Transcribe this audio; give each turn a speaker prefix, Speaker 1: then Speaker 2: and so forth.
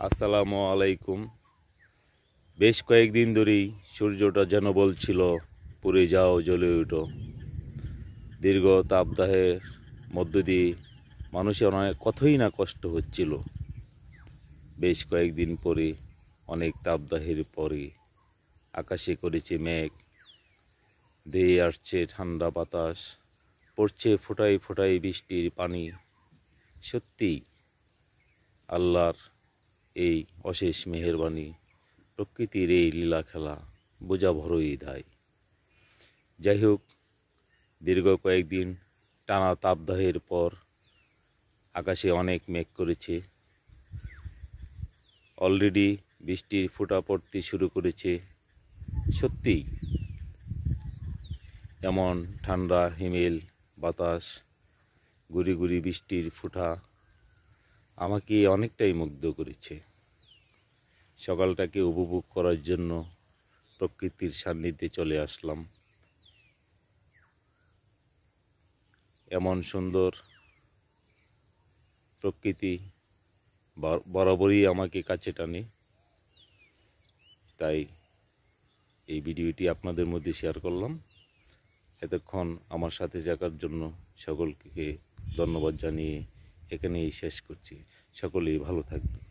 Speaker 1: আসসালামু আলাইকুম। বেশ কয়েকদিন ধরেই সূর্যটা যেন বলছিল পুড়ে যাও, জ্বলে ওঠো। দীর্ঘ তাপদাহের মধ্য দিয়ে মানুষের অনেক কতই না কষ্ট হচ্ছিল। বেশ কয়েকদিন পরে, অনেক তাপদাহের পরে আকাশে করেছে মেঘ, ধেয়ে আসছে ঠান্ডা বাতাস, পড়ছে ফোঁটায় ফোঁটায় বৃষ্টির পানি। সত্যি আল্লাহর এই অশেষ মেহেরবানি, প্রকৃতির এই লীলা খেলা বোঝা বড়ই দায়। যাই হোক, দীর্ঘ কয়েকদিন টানা তাপদাহের পর আকাশে অনেক মেঘ করেছে। অলরেডি বৃষ্টির ফোঁটা পড়তে শুরু করেছে। সত্যি এমন ঠান্ডা হিমেল বাতাস, গুড়ি গুড়ি বৃষ্টির ফোঁটা আমাকে অনেকটাই মুগ্ধ করেছে। সকালটাকে উপভোগ করার জন্য প্রকৃতির সান্নিধ্যে চলে আসলাম। এমন সুন্দর প্রকৃতি বরাবরই আমাকে কাছে টানে। তাই এই ভিডিওটি আপনাদের মধ্যে শেয়ার করলাম। এতক্ষণ আমার সাথে থাকার জন্য সকলকে ধন্যবাদ জানিয়ে এখানেই শেষ করছি। সকলেই ভালো থাকবেন।